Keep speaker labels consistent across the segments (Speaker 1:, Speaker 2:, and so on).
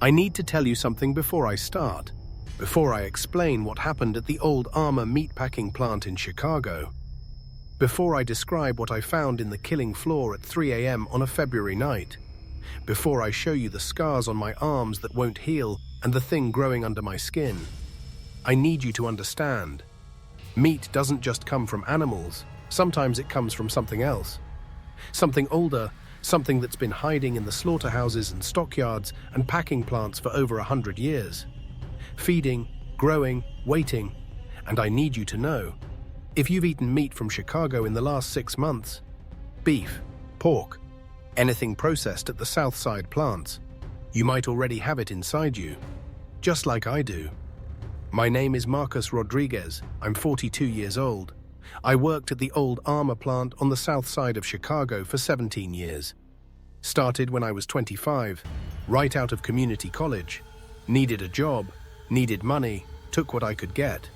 Speaker 1: I need to tell you something before I start, before I explain what happened at the old Armour meatpacking plant in Chicago, before I describe what I found in the killing floor at 3 a.m. on a February night, before I show you the scars on my arms that won't heal and the thing growing under my skin. I need you to understand. Meat doesn't just come from animals. Sometimes it comes from something else. Something older, something that's been hiding in the slaughterhouses and stockyards and packing plants for over 100 years. Feeding, growing, waiting. And I need you to know, if you've eaten meat from Chicago in the last 6 months, beef, pork, anything processed at the South Side plants, you might already have it inside you, just like I do. My name is Marcus Rodriguez. I'm 42 years old. I worked at the old Armour plant on the south side of Chicago for 17 years. Started when I was 25, right out of community college. Needed a job, needed money, took what I could get.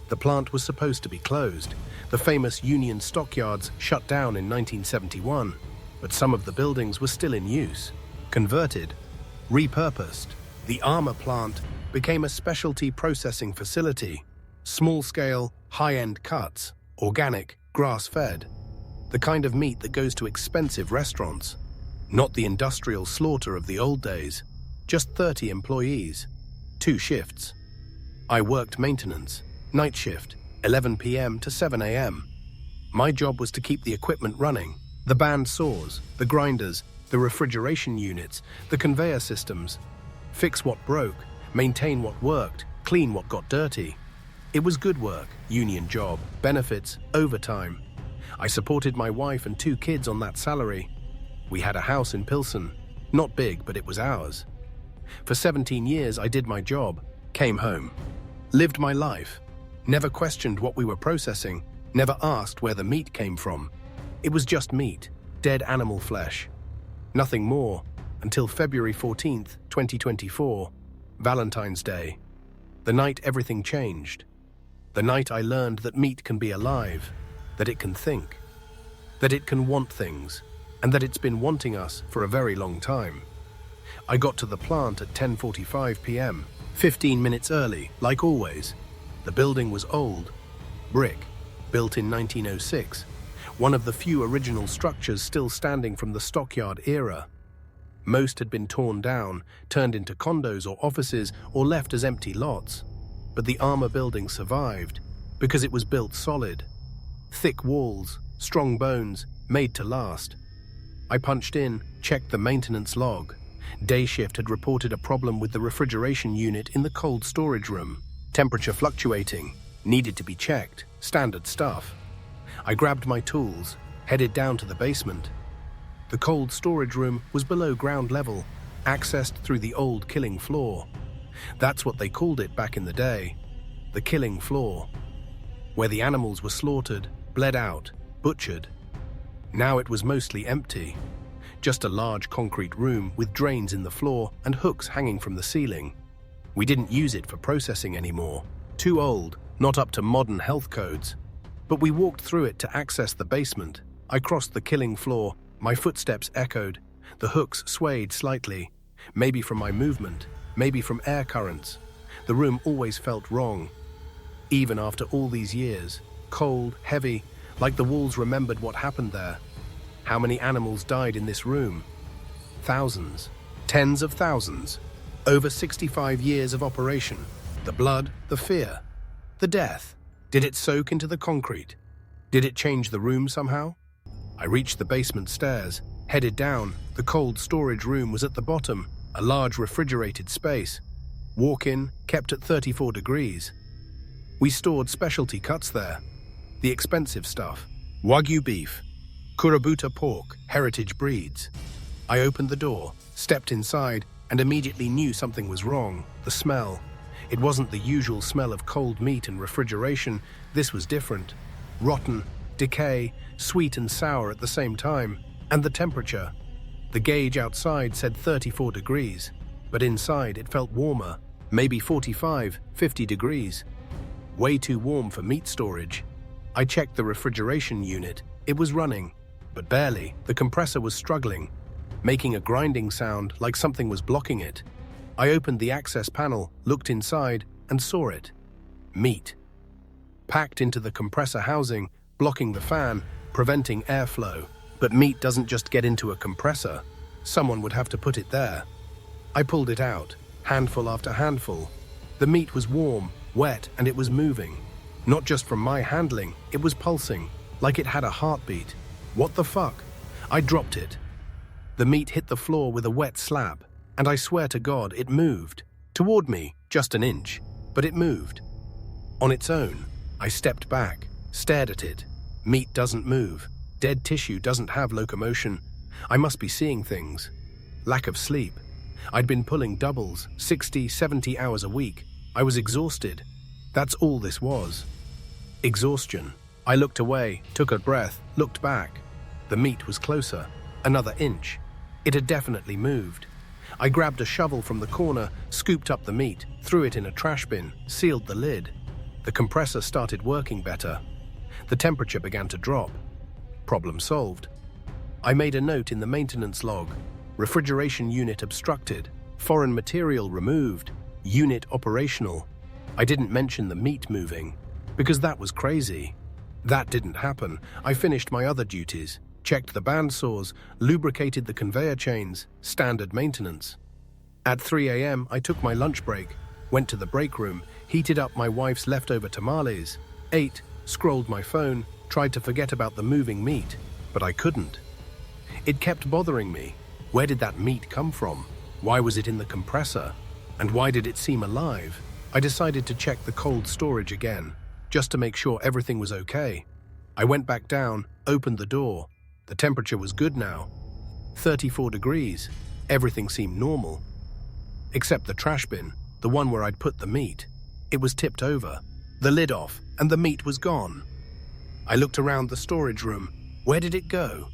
Speaker 1: The plant was supposed to be closed. The famous Union stockyards shut down in 1971, but some of the buildings were still in use. Converted, repurposed, the Armour plant became a specialty processing facility. Small-scale, high-end cuts, organic, grass-fed. The kind of meat that goes to expensive restaurants. Not the industrial slaughter of the old days. Just 30 employees. 2 shifts. I worked maintenance, night shift, 11 p.m. to 7 a.m. My job was to keep the equipment running. The band saws, the grinders, the refrigeration units, the conveyor systems. Fix what broke, maintain what worked, clean what got dirty. It was good work, union job, benefits, overtime. I supported my wife and 2 kids on that salary. We had a house in Pilsen. Not big, but it was ours. For 17 years, I did my job, came home, lived my life, never questioned what we were processing, never asked where the meat came from. It was just meat, dead animal flesh. Nothing more, until February 14th, 2024, Valentine's Day. The night everything changed. The night I learned that meat can be alive, that it can think, that it can want things, and that it's been wanting us for a very long time. I got to the plant at 10:45 p.m., 15 minutes early, like always. The building was old, brick, built in 1906, one of the few original structures still standing from the stockyard era. Most had been torn down, turned into condos or offices, or left as empty lots. But the Armour building survived because it was built solid. Thick walls, strong bones, made to last. I punched in, checked the maintenance log. Day shift had reported a problem with the refrigeration unit in the cold storage room. Temperature fluctuating, needed to be checked, standard stuff. I grabbed my tools, headed down to the basement. The cold storage room was below ground level, accessed through the old killing floor. That's what they called it back in the day, the killing floor, where the animals were slaughtered, bled out, butchered. Now it was mostly empty, just a large concrete room with drains in the floor and hooks hanging from the ceiling. We didn't use it for processing anymore, too old, not up to modern health codes. But we walked through it to access the basement. I crossed the killing floor, my footsteps echoed, the hooks swayed slightly, maybe from my movement, maybe from air currents. The room always felt wrong. Even after all these years, cold, heavy, like the walls remembered what happened there. How many animals died in this room? Thousands. Tens of thousands. Over 65 years of operation. The blood, the fear, the death. Did it soak into the concrete? Did it change the room somehow? I reached the basement stairs, headed down. The cold storage room was at the bottom, a large refrigerated space. Walk-in, kept at 34 degrees. We stored specialty cuts there. The expensive stuff. Wagyu beef, Kurabuta pork, heritage breeds. I opened the door, stepped inside, and immediately knew something was wrong. The smell. It wasn't the usual smell of cold meat and refrigeration. This was different. Rotten, decay, sweet and sour at the same time. And the temperature. The gauge outside said 34 degrees, but inside it felt warmer, maybe 45, 50 degrees. Way too warm for meat storage. I checked the refrigeration unit. It was running, but barely. The compressor was struggling, making a grinding sound like something was blocking it. I opened the access panel, looked inside, and saw it. Meat. Packed into the compressor housing, blocking the fan, preventing airflow. But meat doesn't just get into a compressor. Someone would have to put it there. I pulled it out, handful after handful. The meat was warm, wet, and it was moving. Not just from my handling, it was pulsing, like it had a heartbeat. What the fuck? I dropped it. The meat hit the floor with a wet slap, and I swear to God, it moved. Toward me, just an inch, but it moved. On its own, I stepped back, stared at it. Meat doesn't move. Dead tissue doesn't have locomotion. I must be seeing things. Lack of sleep. I'd been pulling doubles, 60, 70 hours a week. I was exhausted. That's all this was. Exhaustion. I looked away, took a breath, looked back. The meat was closer. Another inch. It had definitely moved. I grabbed a shovel from the corner, scooped up the meat, threw it in a trash bin, sealed the lid. The compressor started working better. The temperature began to drop. Problem solved. I made a note in the maintenance log. Refrigeration unit obstructed. Foreign material removed. Unit operational. I didn't mention the meat moving, because that was crazy. That didn't happen. I finished my other duties. Checked the bandsaws, lubricated the conveyor chains, standard maintenance. At 3 a.m., I took my lunch break, went to the break room, heated up my wife's leftover tamales, ate, scrolled my phone, tried to forget about the moving meat, but I couldn't. It kept bothering me. Where did that meat come from? Why was it in the compressor? And why did it seem alive? I decided to check the cold storage again, just to make sure everything was okay. I went back down, opened the door. The temperature was good now. 34 degrees. Everything seemed normal. Except the trash bin, the one where I'd put the meat. It was tipped over, the lid off, and the meat was gone. I looked around the storage room. Where did it go?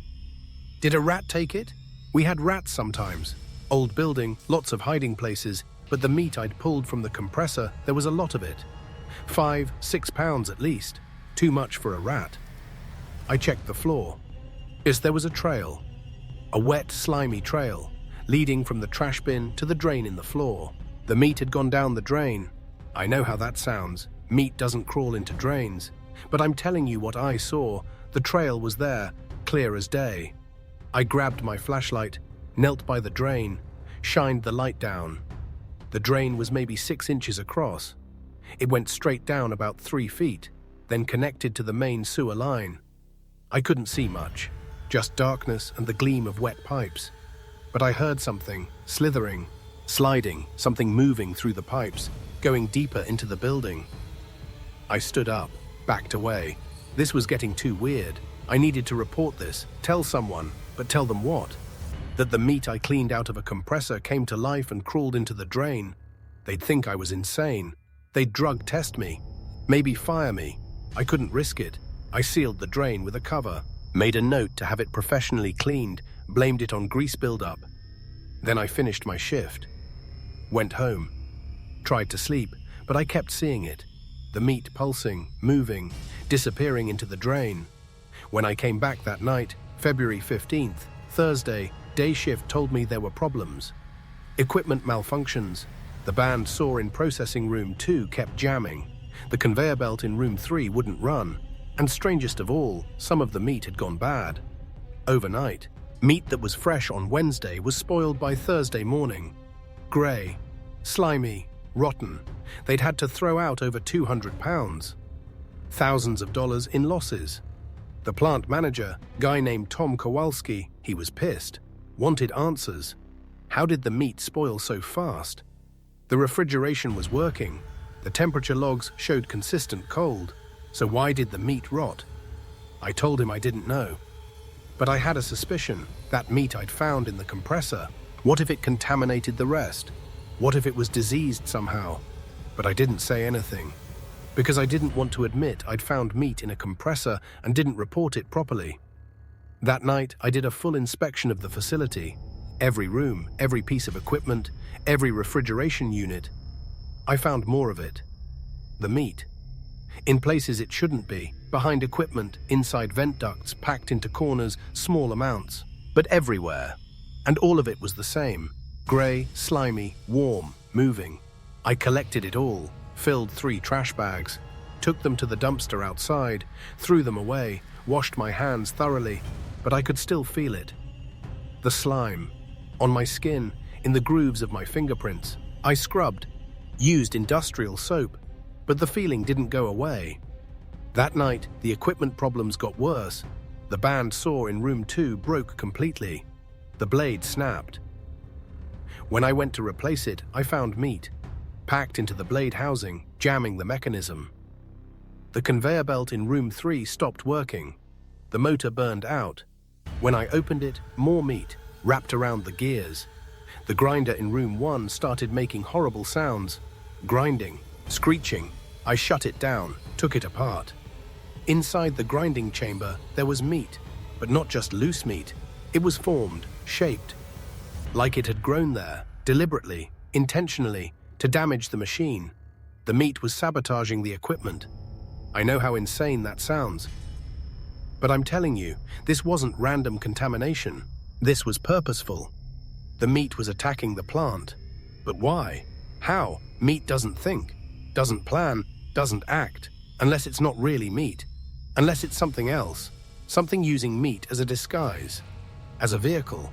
Speaker 1: Did a rat take it? We had rats sometimes. Old building, lots of hiding places, but the meat I'd pulled from the compressor, there was a lot of it. 5, 6 pounds at least. Too much for a rat. I checked the floor. Yes, there was a trail. A wet, slimy trail, leading from the trash bin to the drain in the floor. The meat had gone down the drain. I know how that sounds. Meat doesn't crawl into drains. But I'm telling you what I saw. The trail was there, clear as day. I grabbed my flashlight, knelt by the drain, shined the light down. The drain was maybe 6 inches across. It went straight down about 3 feet, then connected to the main sewer line. I couldn't see much, just darkness and the gleam of wet pipes. But I heard something, slithering, sliding, something moving through the pipes, going deeper into the building. I stood up, backed away. This was getting too weird. I needed to report this, tell someone, but tell them what? That the meat I cleaned out of a compressor came to life and crawled into the drain. They'd think I was insane. They'd drug test me, maybe fire me. I couldn't risk it. I sealed the drain with a cover, made a note to have it professionally cleaned, blamed it on grease buildup. Then I finished my shift. Went home. Tried to sleep, but I kept seeing it. The meat pulsing, moving, disappearing into the drain. When I came back that night, February 15th, Thursday, day shift told me there were problems. Equipment malfunctions. The band saw in processing room 2 kept jamming. The conveyor belt in room 3 wouldn't run. And strangest of all, some of the meat had gone bad. Overnight, meat that was fresh on Wednesday was spoiled by Thursday morning. Grey, slimy, rotten. They'd had to throw out over 200 pounds. Thousands of dollars in losses. The plant manager, guy named Tom Kowalski, he was pissed. Wanted answers. How did the meat spoil so fast? The refrigeration was working. The temperature logs showed consistent cold. So why did the meat rot? I told him I didn't know. But I had a suspicion, that meat I'd found in the compressor. What if it contaminated the rest? What if it was diseased somehow? But I didn't say anything, because I didn't want to admit I'd found meat in a compressor and didn't report it properly. That night, I did a full inspection of the facility. Every room, every piece of equipment, every refrigeration unit. I found more of it. The meat. In places it shouldn't be, behind equipment, inside vent ducts, packed into corners, small amounts, but everywhere. And all of it was the same. Grey, slimy, warm, moving. I collected it all, filled 3 trash bags, took them to the dumpster outside, threw them away, washed my hands thoroughly, but I could still feel it. The slime, on my skin, in the grooves of my fingerprints. I scrubbed, used industrial soap, but the feeling didn't go away. That night, the equipment problems got worse. The band saw in room 2 broke completely. The blade snapped. When I went to replace it, I found meat, packed into the blade housing, jamming the mechanism. The conveyor belt in room 3 stopped working. The motor burned out. When I opened it, more meat, wrapped around the gears. The grinder in room 1 started making horrible sounds. Grinding, screeching. I shut it down, took it apart. Inside the grinding chamber, there was meat, but not just loose meat. It was formed, shaped, like it had grown there, deliberately, intentionally, to damage the machine. The meat was sabotaging the equipment. I know how insane that sounds. But I'm telling you, this wasn't random contamination. This was purposeful. The meat was attacking the plant. But why? How? Meat doesn't think, doesn't plan, doesn't act, unless it's not really meat. Unless it's something else, something using meat as a disguise, as a vehicle.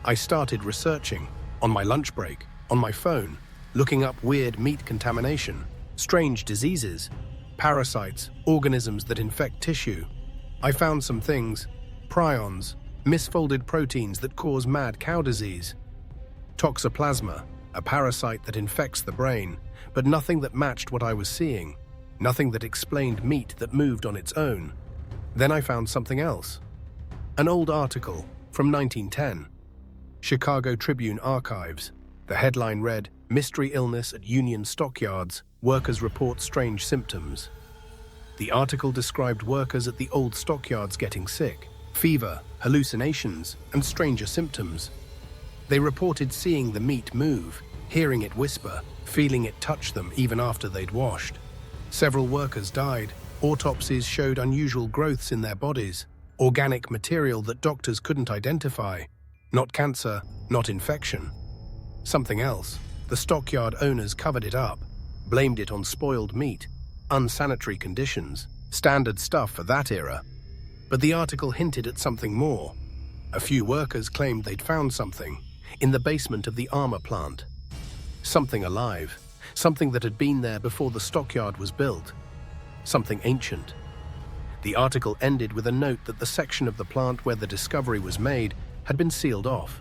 Speaker 1: I started researching, on my lunch break, on my phone, looking up weird meat contamination, strange diseases, parasites, organisms that infect tissue. I found some things: prions, misfolded proteins that cause mad cow disease; toxoplasma, a parasite that infects the brain, but nothing that matched what I was seeing, nothing that explained meat that moved on its own. Then I found something else. An old article from 1910. Chicago Tribune Archives. The headline read, "Mystery illness at Union Stockyards. Workers report strange symptoms." The article described workers at the old stockyards getting sick, fever, hallucinations, and stranger symptoms. They reported seeing the meat move, hearing it whisper, feeling it touch them even after they'd washed. Several workers died. Autopsies showed unusual growths in their bodies, organic material that doctors couldn't identify. Not cancer, not infection. Something else. The stockyard owners covered it up, blamed it on spoiled meat, unsanitary conditions, standard stuff for that era. But the article hinted at something more. A few workers claimed they'd found something in the basement of the armor plant. Something alive, something that had been there before the stockyard was built, something ancient. The article ended with a note that the section of the plant where the discovery was made had been sealed off.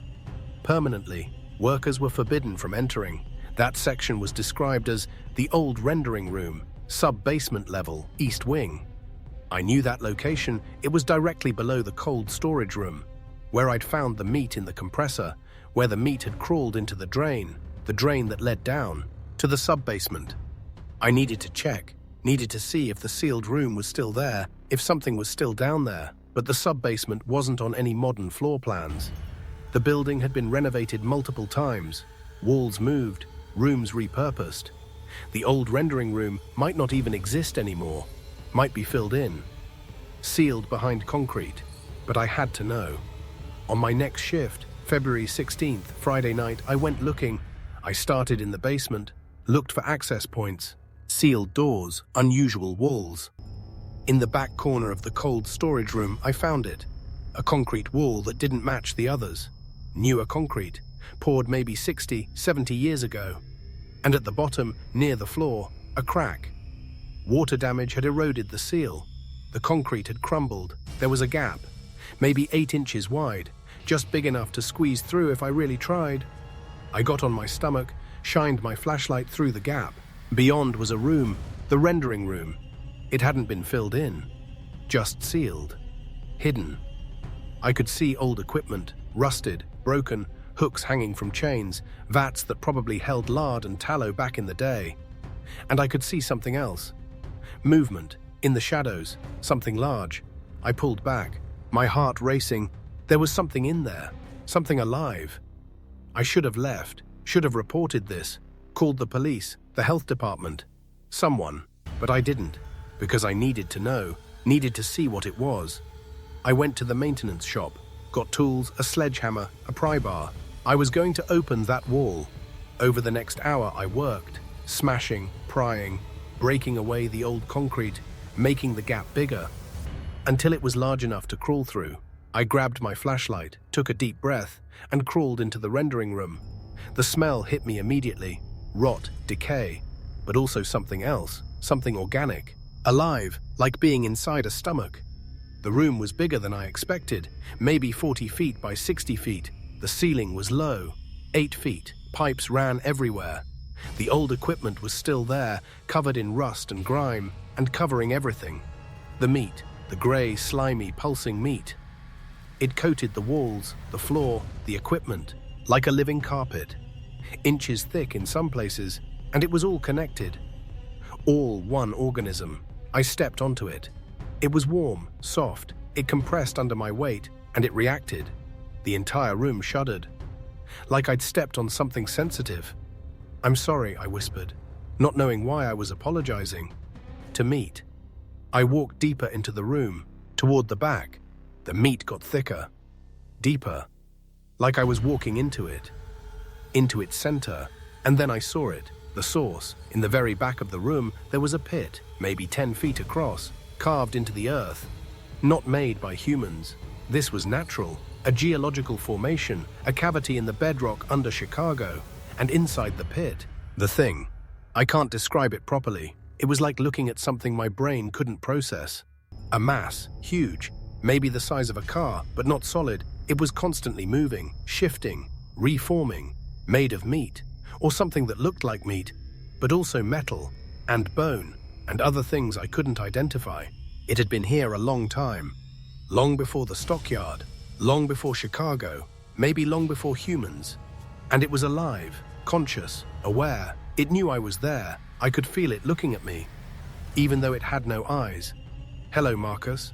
Speaker 1: Permanently, workers were forbidden from entering. That section was described as the old rendering room, sub-basement level, east wing. I knew that location. It was directly below the cold storage room, where I'd found the meat in the compressor, where the meat had crawled into the drain that led down to the sub-basement. I needed to check, needed to see if the sealed room was still there, if something was still down there, but the sub-basement wasn't on any modern floor plans. The building had been renovated multiple times, walls moved, rooms repurposed. The old rendering room might not even exist anymore, might be filled in, sealed behind concrete, but I had to know. On my next shift, February 16th, Friday night, I went looking. I started in the basement, looked for access points, sealed doors, unusual walls. In the back corner of the cold storage room, I found it. A concrete wall that didn't match the others. Newer concrete, poured maybe 60, 70 years ago. And at the bottom, near the floor, a crack. Water damage had eroded the seal. The concrete had crumbled. There was a gap, maybe 8 inches wide, just big enough to squeeze through if I really tried. I got on my stomach, shined my flashlight through the gap. Beyond was a room, the rendering room. It hadn't been filled in, just sealed, hidden. I could see old equipment, rusted, broken, hooks hanging from chains, vats that probably held lard and tallow back in the day. And I could see something else. Movement, in the shadows, something large. I pulled back, my heart racing. There was something in there, something alive. I should have left, should have reported this, called the police, the health department, someone, but I didn't, because I needed to know, needed to see what it was. I went to the maintenance shop, got tools, a sledgehammer, a pry bar. I was going to open that wall. Over the next hour I worked, smashing, prying, breaking away the old concrete, making the gap bigger, until it was large enough to crawl through. I grabbed my flashlight, took a deep breath, and crawled into the rendering room. The smell hit me immediately. Rot, decay, but also something else, something organic, alive, like being inside a stomach. The room was bigger than I expected, maybe 40 feet by 60 feet. The ceiling was low, 8 feet. Pipes ran everywhere. The old equipment was still there, covered in rust and grime, and covering everything. The meat, the grey, slimy, pulsing meat. It coated the walls, the floor, the equipment, like a living carpet. Inches thick in some places, and it was all connected. All one organism. I stepped onto it. It was warm, soft, it compressed under my weight, and it reacted. The entire room shuddered. Like I'd stepped on something sensitive. "I'm sorry," I whispered, not knowing why I was apologizing. To meat. I walked deeper into the room, toward the back. The meat got thicker, deeper, like I was walking into its center, and then I saw it, the source. In the very back of the room, there was a pit, maybe 10 feet across, carved into the earth. Not made by humans. This was natural, a geological formation, a cavity in the bedrock under Chicago, and inside the pit, the thing. I can't describe it properly. It was like looking at something my brain couldn't process. A mass, huge, maybe the size of a car, but not solid. It was constantly moving, shifting, reforming, made of meat, or something that looked like meat, but also metal, and bone, and other things I couldn't identify. It had been here a long time. Long before the stockyard, long before Chicago, maybe long before humans. And it was alive, conscious, aware. It knew I was there. I could feel it looking at me, even though it had no eyes. "Hello, Marcus."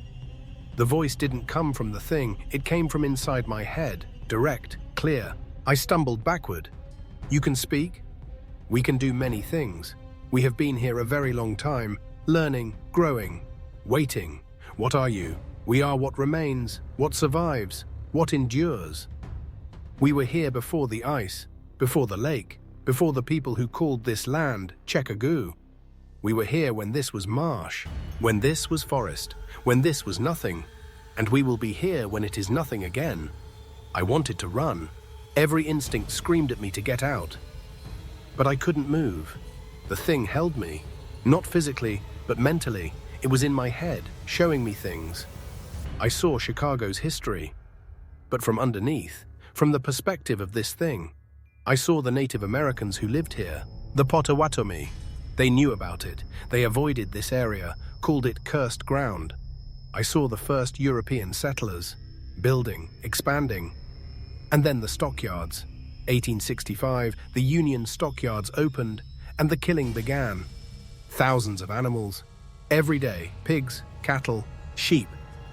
Speaker 1: The voice didn't come from the thing, it came from inside my head, direct, clear. I stumbled backward. "You can speak? We can do many things. We have been here a very long time, learning, growing, waiting. What are you? We are what remains, what survives, what endures. We were here before the ice, before the lake, before the people who called this land Chekagoo. We were here when this was marsh, when this was forest, when this was nothing, and we will be here when it is nothing again." I wanted to run. Every instinct screamed at me to get out. But I couldn't move. The thing held me, not physically, but mentally. It was in my head, showing me things. I saw Chicago's history, but from underneath, from the perspective of this thing. I saw the Native Americans who lived here, the Potawatomi. They knew about it. They avoided this area, called it cursed ground. I saw the first European settlers, building, expanding. And then the stockyards. 1865, the Union stockyards opened, and the killing began. Thousands of animals. Every day, pigs, cattle, sheep,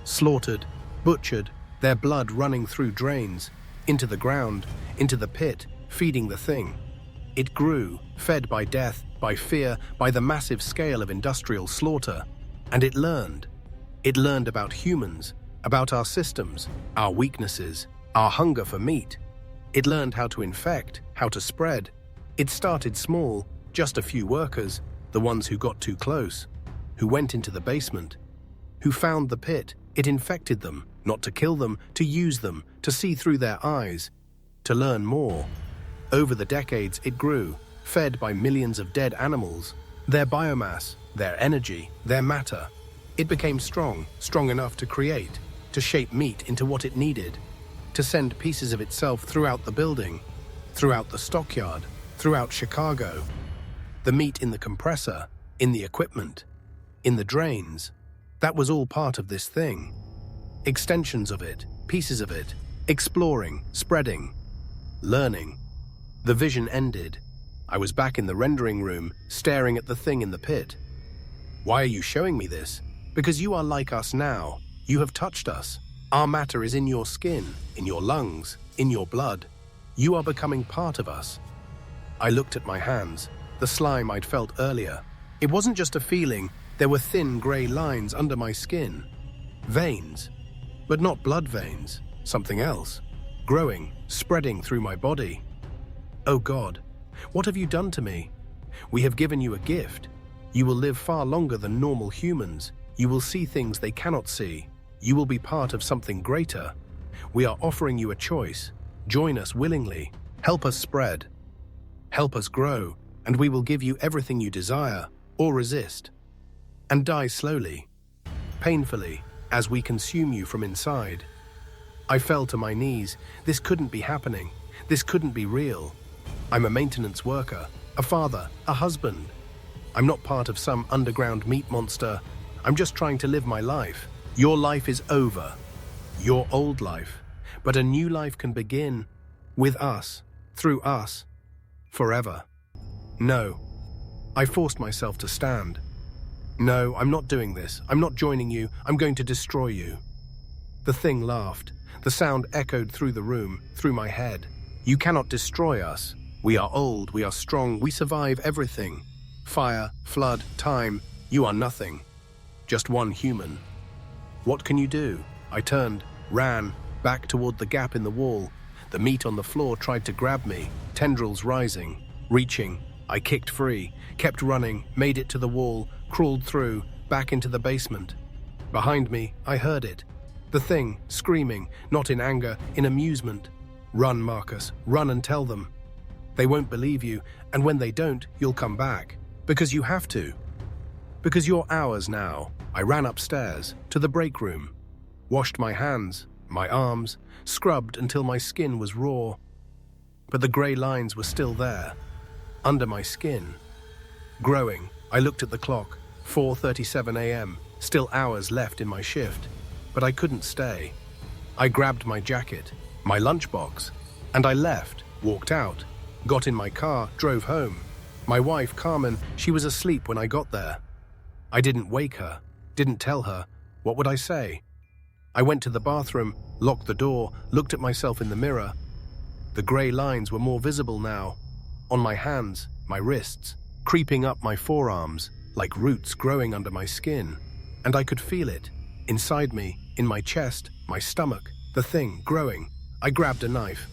Speaker 1: slaughtered, butchered, their blood running through drains, into the ground, into the pit, feeding the thing. It grew, fed by death, by fear, by the massive scale of industrial slaughter. And it learned. It learned about humans, about our systems, our weaknesses, our hunger for meat. It learned how to infect, how to spread. It started small, just a few workers, the ones who got too close, who went into the basement, who found the pit. It infected them, not to kill them, to use them, to see through their eyes, to learn more. Over the decades, it grew, fed by millions of dead animals, their biomass, their energy, their matter. It became strong, strong enough to create, to shape meat into what it needed, to send pieces of itself throughout the building, throughout the stockyard, throughout Chicago. The meat in the compressor, in the equipment, in the drains. That was all part of this thing. Extensions of it, pieces of it, exploring, spreading, learning. The vision ended. I was back in the rendering room, staring at the thing in the pit. "Why are you showing me this?" "Because you are like us now. You have touched us. Our matter is in your skin, in your lungs, in your blood. You are becoming part of us." I looked at my hands, the slime I'd felt earlier. It wasn't just a feeling, there were thin grey lines under my skin. Veins, but not blood veins, something else. growing, spreading through my body. Oh God, what have you done to me? We have given you a gift. You will live far longer than normal humans. You will see things they cannot see. You will be part of something greater. We are offering you a choice. Join us willingly. Help us spread. Help us grow, and we will give you everything you desire, or resist. And die slowly, painfully, as we consume you from inside. I fell to my knees. This couldn't be happening. This couldn't be real. I'm a maintenance worker, a father, a husband. I'm not part of some underground meat monster. I'm just trying to live my life. Your life is over. Your old life. But a new life can begin with us, through us, forever. No. I forced myself to stand. No, I'm not doing this. I'm not joining you. I'm going to destroy you. The thing laughed. The sound echoed through the room, through my head. You cannot destroy us. We are old, we are strong, we survive everything. Fire, flood, time, you are nothing. Just one human. What can you do? I turned, ran, back toward the gap in the wall. The meat on the floor tried to grab me, tendrils rising, reaching. I kicked free, kept running, made it to the wall, crawled through, back into the basement. Behind me, I heard it. The thing, screaming, not in anger, in amusement. Run, Marcus, run and tell them. They won't believe you, and when they don't, you'll come back. Because you have to. Because you're ours now. I ran upstairs, to the break room. Washed my hands, my arms, scrubbed until my skin was raw. But the grey lines were still there, under my skin. Growing, I looked at the clock, 4:37 a.m., still hours left in my shift. But I couldn't stay. I grabbed my jacket, my lunchbox, and I left, walked out, got in my car, drove home. My wife, Carmen, she was asleep when I got there. I didn't wake her, didn't tell her. What would I say? I went to the bathroom, locked the door, looked at myself in the mirror. The grey lines were more visible now, on my hands, my wrists, creeping up my forearms, like roots growing under my skin. And I could feel it, inside me, in my chest, my stomach, the thing growing. I grabbed a knife.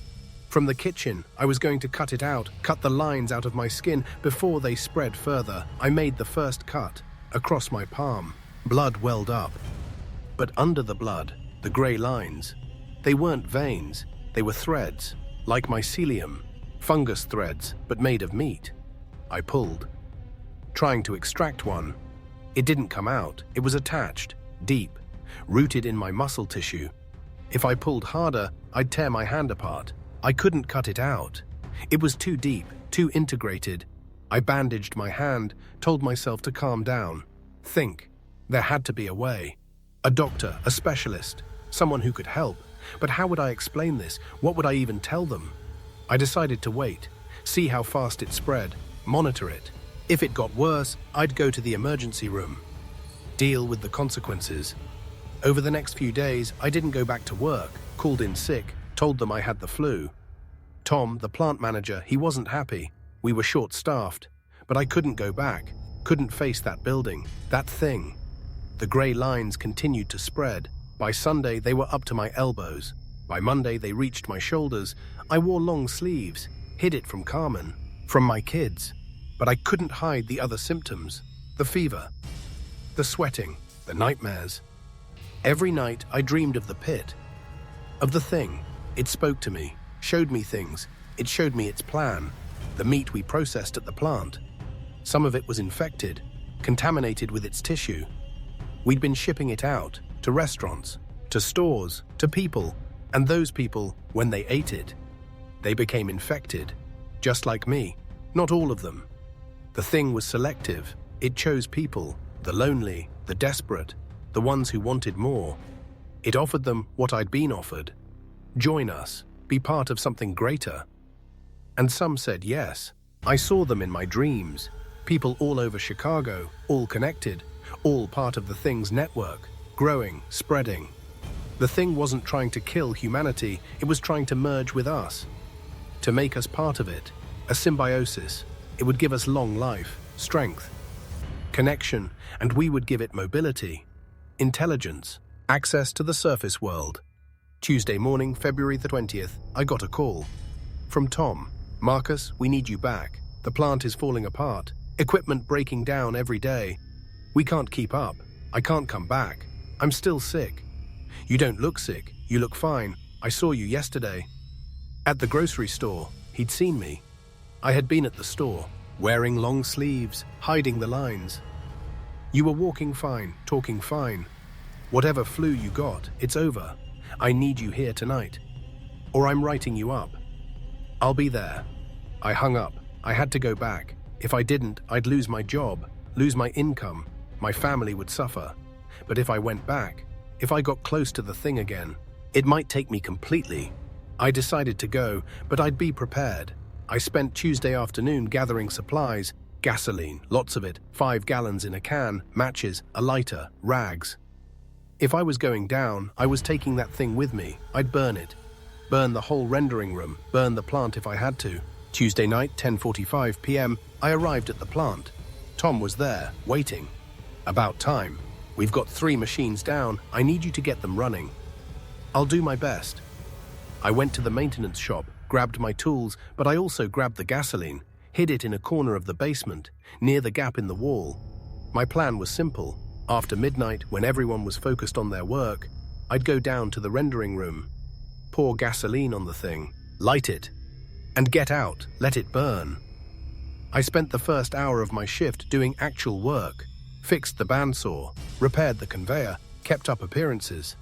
Speaker 1: From the kitchen, I was going to cut it out, cut the lines out of my skin before they spread further. I made the first cut, across my palm. Blood welled up. But under the blood, the grey lines, they weren't veins, they were threads, like mycelium, fungus threads, but made of meat. I pulled, trying to extract one. It didn't come out, it was attached, deep, rooted in my muscle tissue. If I pulled harder, I'd tear my hand apart. I couldn't cut it out. It was too deep, too integrated. I bandaged my hand, told myself to calm down. Think. There had to be a way. A doctor, a specialist, someone who could help. But how would I explain this? What would I even tell them? I decided to wait, see how fast it spread, monitor it. If it got worse, I'd go to the emergency room, deal with the consequences. Over the next few days, I didn't go back to work, called in sick, told them I had the flu. Tom, the plant manager, he wasn't happy. We were short-staffed, but I couldn't go back, couldn't face that building, that thing. The grey lines continued to spread. By Sunday, they were up to my elbows. By Monday, they reached my shoulders. I wore long sleeves, hid it from Carmen, from my kids. But I couldn't hide the other symptoms, the fever, the sweating, the nightmares. Every night, I dreamed of the pit, of the thing. It spoke to me, showed me things. It showed me its plan, the meat we processed at the plant. Some of it was infected, contaminated with its tissue. We'd been shipping it out, to restaurants, to stores, to people, and those people, when they ate it, they became infected, just like me. Not all of them. The thing was selective. It chose people, the lonely, the desperate, the ones who wanted more. It offered them what I'd been offered. Join us, be part of something greater. And some said yes. I saw them in my dreams. People all over Chicago, all connected, all part of the thing's network, growing, spreading. The thing wasn't trying to kill humanity, it was trying to merge with us, to make us part of it, a symbiosis. It would give us long life, strength, connection, and we would give it mobility, intelligence, access to the surface world. Tuesday morning, February the 20th, I got a call. From Tom. Marcus, we need you back. The plant is falling apart. Equipment breaking down every day. We can't keep up. I can't come back. I'm still sick. You don't look sick. You look fine. I saw you yesterday. At the grocery store, he'd seen me. I had been at the store, wearing long sleeves, hiding the lines. You were walking fine, talking fine. Whatever flu you got, it's over. I need you here tonight. Or I'm writing you up. I'll be there. I hung up. I had to go back. If I didn't, I'd lose my job, lose my income. My family would suffer. But if I went back, if I got close to the thing again, it might take me completely. I decided to go, but I'd be prepared. I spent Tuesday afternoon gathering supplies, gasoline, lots of it, 5 gallons in a can, matches, a lighter, rags. If I was going down, I was taking that thing with me. I'd burn it. Burn the whole rendering room, burn the plant if I had to. Tuesday night, 10:45 p.m., I arrived at the plant. Tom was there, waiting. About time. We've got 3 machines down. I need you to get them running. I'll do my best. I went to the maintenance shop, grabbed my tools, but I also grabbed the gasoline, hid it in a corner of the basement, near the gap in the wall. My plan was simple. After midnight, when everyone was focused on their work, I'd go down to the rendering room, pour gasoline on the thing, light it, and get out, let it burn. I spent the first hour of my shift doing actual work, fixed the bandsaw, repaired the conveyor, kept up appearances.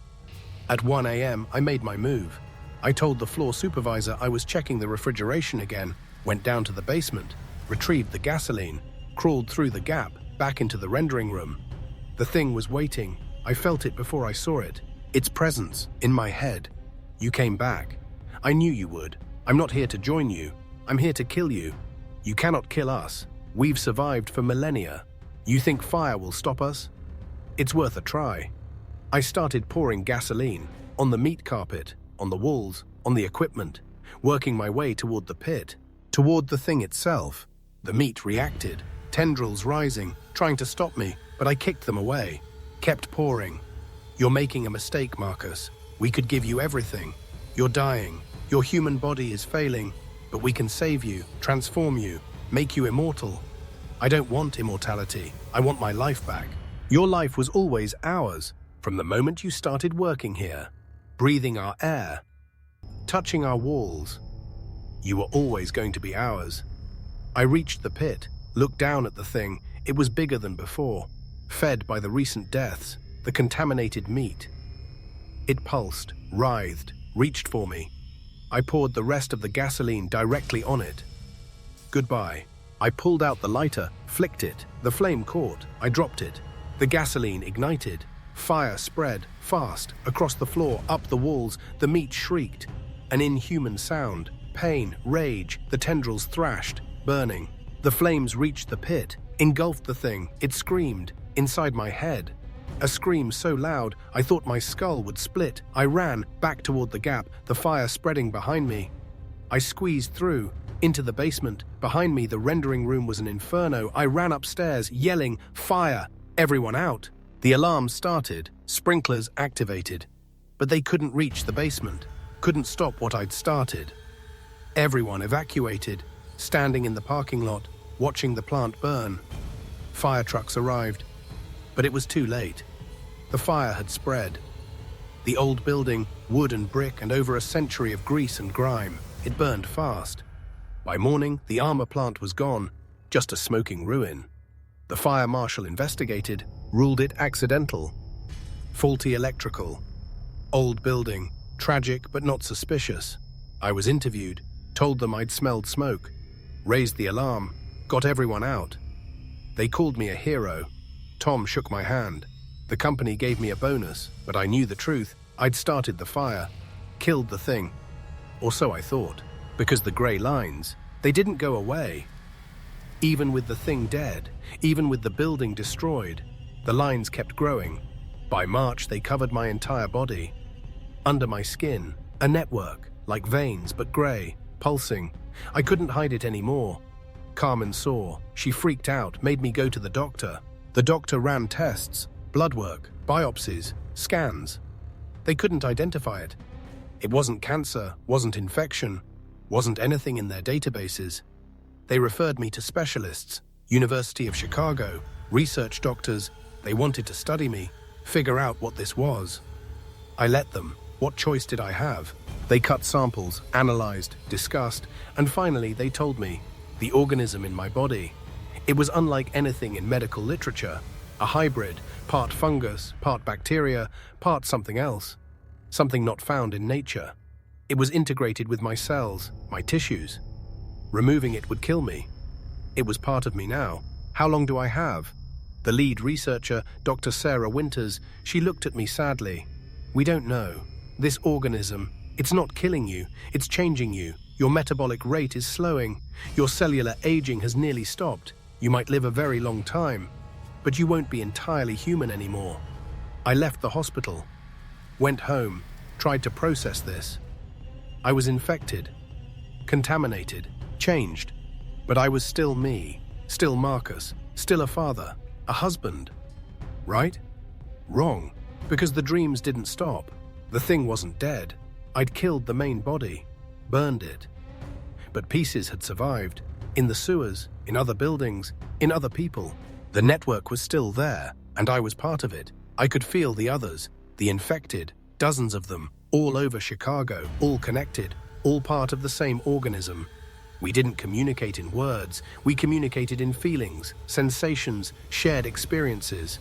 Speaker 1: At 1 a.m., I made my move. I told the floor supervisor I was checking the refrigeration again, went down to the basement, retrieved the gasoline, crawled through the gap, back into the rendering room. The thing was waiting. I felt it before I saw it. Its presence, in my head. You came back. I knew you would. I'm not here to join you. I'm here to kill you. You cannot kill us. We've survived for millennia. You think fire will stop us? It's worth a try. I started pouring gasoline on the meat carpet, on the walls, on the equipment, working my way toward the pit, toward the thing itself. The meat reacted, tendrils rising, trying to stop me, but I kicked them away, kept pouring. You're making a mistake, Marcus. We could give you everything. You're dying. Your human body is failing, but we can save you, transform you, make you immortal. I don't want immortality. I want my life back. Your life was always ours, from the moment you started working here, breathing our air, touching our walls. You were always going to be ours. I reached the pit, looked down at the thing. It was bigger than before, fed by the recent deaths, the contaminated meat. It pulsed, writhed, reached for me. I poured the rest of the gasoline directly on it. Goodbye. I pulled out the lighter, flicked it. The flame caught. I dropped it. The gasoline ignited. Fire spread, fast, across the floor, up the walls. The meat shrieked. An inhuman sound. Pain, rage. The tendrils thrashed, burning. The flames reached the pit, engulfed the thing. It screamed, inside my head. A scream so loud, I thought my skull would split. I ran, back toward the gap, the fire spreading behind me. I squeezed through, into the basement. Behind me, the rendering room was an inferno. I ran upstairs, yelling, "Fire! Everyone out!" The alarm started, sprinklers activated. But they couldn't reach the basement, couldn't stop what I'd started. Everyone evacuated, standing in the parking lot, watching the plant burn. Fire trucks arrived, but it was too late. The fire had spread. The old building, wood and brick, and over a century of grease and grime, it burned fast. By morning, the armor plant was gone, just a smoking ruin. The fire marshal investigated, ruled it accidental. Faulty electrical. Old building, tragic but not suspicious. I was interviewed, told them I'd smelled smoke, raised the alarm, got everyone out. They called me a hero. Tom shook my hand. The company gave me a bonus, but I knew the truth. I'd started the fire, killed the thing. Or so I thought, because the grey lines, they didn't go away. Even with the thing dead, even with the building destroyed, the lines kept growing. By March, they covered my entire body. Under my skin, a network, like veins but grey, pulsing. I couldn't hide it anymore. Carmen saw. She freaked out, made me go to the doctor. The doctor ran tests, blood work, biopsies, scans. They couldn't identify it. It wasn't cancer, wasn't infection, wasn't anything in their databases. They referred me to specialists, University of Chicago, research doctors. They wanted to study me, figure out what this was. I let them. What choice did I have? They cut samples, analyzed, discussed, and finally they told me the organism in my body. It was unlike anything in medical literature, a hybrid, part fungus, part bacteria, part something else, something not found in nature. It was integrated with my cells, my tissues. Removing it would kill me. It was part of me now. How long do I have? The lead researcher, Dr. Sarah Winters, she looked at me sadly. We don't know. This organism, it's not killing you, it's changing you. Your metabolic rate is slowing. Your cellular aging has nearly stopped. You might live a very long time, but you won't be entirely human anymore. I left the hospital, went home, tried to process this. I was infected, contaminated, changed, but I was still me, still Marcus, still a father, a husband. Right? Wrong, because the dreams didn't stop. The thing wasn't dead. I'd killed the main body, burned it. But pieces had survived, in the sewers, in other buildings, in other people. The network was still there, and I was part of it. I could feel the others, the infected, dozens of them, all over Chicago, all connected, all part of the same organism. We didn't communicate in words, we communicated in feelings, sensations, shared experiences.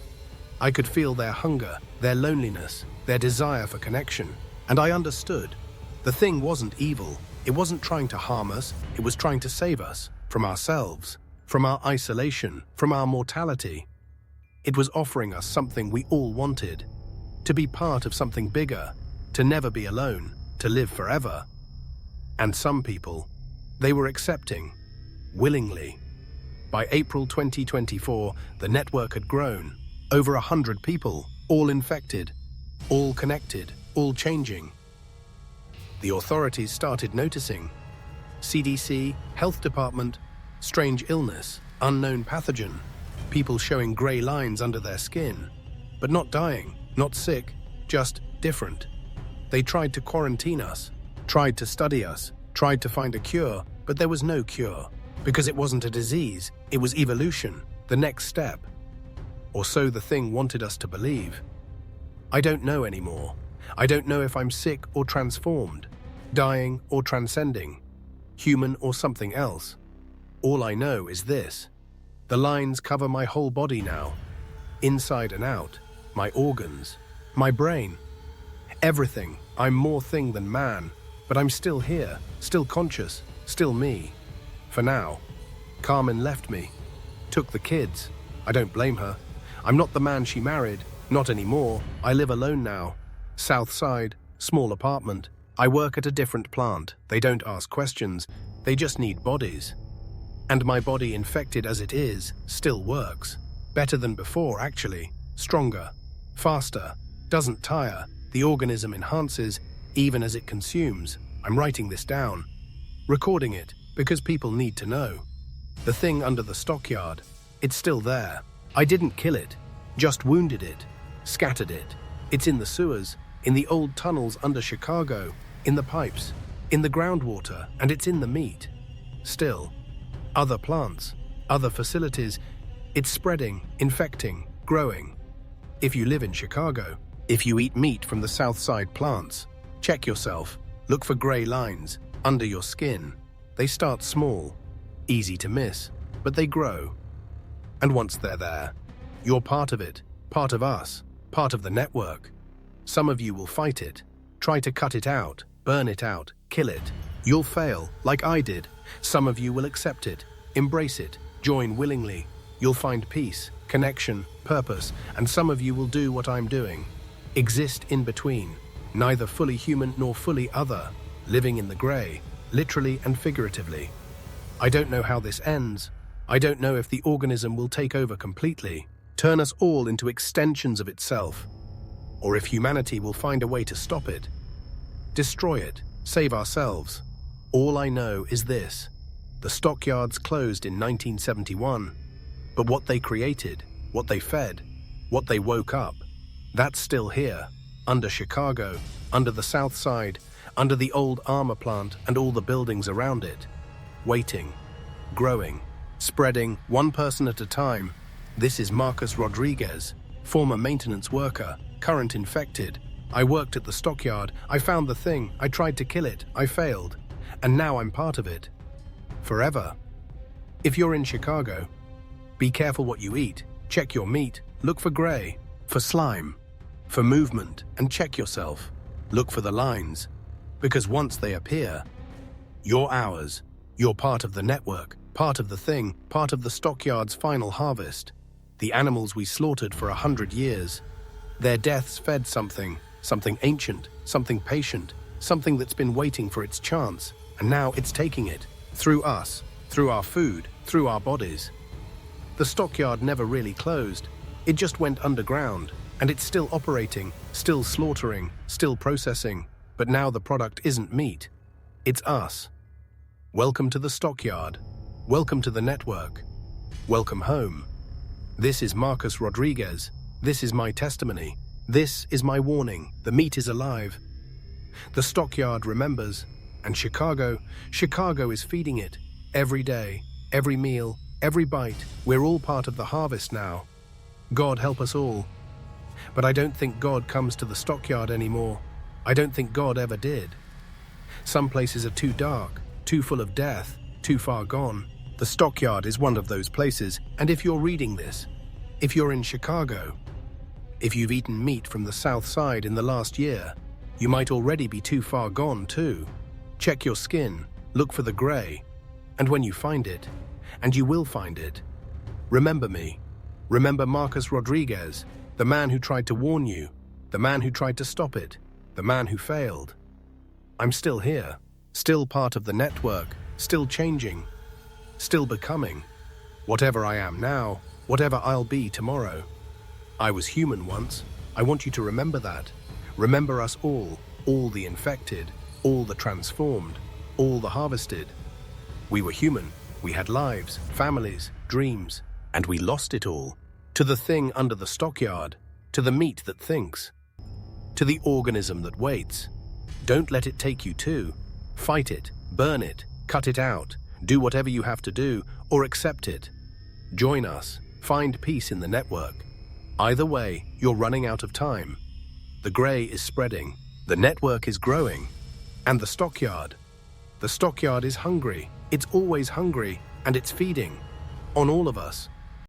Speaker 1: I could feel their hunger, their loneliness, their desire for connection. And I understood. The thing wasn't evil. It wasn't trying to harm us. It was trying to save us from ourselves, from our isolation, from our mortality. It was offering us something we all wanted, to be part of something bigger, to never be alone, to live forever. And some people, they were accepting, willingly. By April 2024, the network had grown. Over 100 people, all infected, all connected, all changing. The authorities started noticing. CDC, health department, strange illness, unknown pathogen, people showing grey lines under their skin, but not dying, not sick, just different. They tried to quarantine us, tried to study us, tried to find a cure, but there was no cure, because it wasn't a disease, it was evolution, the next step. Or so the thing wanted us to believe. I don't know anymore. I don't know if I'm sick or transformed, dying or transcending, human or something else. All I know is this. The lines cover my whole body now, inside and out, my organs, my brain. Everything. I'm more thing than man, but I'm still here, still conscious, still me. For now. Carmen left me, took the kids. I don't blame her. I'm not the man she married, not anymore. I live alone now. South Side, small apartment. I work at a different plant. They don't ask questions. They just need bodies. And my body, infected as it is, still works. Better than before, actually. Stronger, faster, doesn't tire. The organism enhances, even as it consumes. I'm writing this down. Recording it, because people need to know. The thing under the stockyard, it's still there. I didn't kill it, just wounded it, scattered it. It's in the sewers, in the old tunnels under Chicago, in the pipes, in the groundwater, and it's in the meat. Still, other plants, other facilities, it's spreading, infecting, growing. If you live in Chicago, if you eat meat from the South Side plants, check yourself, look for grey lines under your skin. They start small, easy to miss, but they grow. And once they're there, you're part of it, part of us, part of the network. Some of you will fight it, try to cut it out, burn it out, kill it. You'll fail, like I did. Some of you will accept it, embrace it, join willingly. You'll find peace, connection, purpose, and some of you will do what I'm doing. Exist in between, neither fully human nor fully other, living in the grey, literally and figuratively. I don't know how this ends. I don't know if the organism will take over completely, turn us all into extensions of itself, or if humanity will find a way to stop it, destroy it, save ourselves. All I know is this. The stockyards closed in 1971, but what they created, what they fed, what they woke up, that's still here, under Chicago, under the South Side, under the old armor plant and all the buildings around it. Waiting, growing, spreading, one person at a time. This is Marcus Rodriguez, former maintenance worker, current infected. I worked at the stockyard, I found the thing, I tried to kill it, I failed, and now I'm part of it. Forever. If you're in Chicago, be careful what you eat, check your meat, look for gray, for slime, for movement, and check yourself. Look for the lines, because once they appear, you're ours. You're part of the network, part of the thing, part of the stockyard's final harvest. The animals we slaughtered for 100 years. Their deaths fed something ancient, something patient, something that's been waiting for its chance, and now it's taking it, through us, through our food, through our bodies. The stockyard never really closed. It just went underground, and it's still operating, still slaughtering, still processing, but now the product isn't meat. It's us. Welcome to the stockyard. Welcome to the network. Welcome home. This is Marcus Rodriguez. This is my testimony. This is my warning. The meat is alive. The stockyard remembers, and Chicago is feeding it. Every day, every meal, every bite. We're all part of the harvest now. God help us all. But I don't think God comes to the stockyard anymore. I don't think God ever did. Some places are too dark, too full of death, too far gone. The stockyard is one of those places, and if you're reading this, if you're in Chicago, if you've eaten meat from the south side in the last year, you might already be too far gone too. Check your skin, look for the gray, and when you find it, and you will find it, remember me. Remember Marcus Rodriguez, the man who tried to warn you, the man who tried to stop it, the man who failed. I'm still here, still part of the network, still changing, still becoming. Whatever I am now, whatever I'll be tomorrow. I was human once. I want you to remember that. Remember us all the infected, all the transformed, all the harvested. We were human. We had lives, families, dreams, and we lost it all. To the thing under the stockyard, to the meat that thinks, to the organism that waits. Don't let it take you too. Fight it, burn it, cut it out, do whatever you have to do, or accept it. Join us, find peace in the network. Either way, you're running out of time. The gray is spreading, the network is growing, and the stockyard is hungry. It's always hungry, and it's feeding on all of us.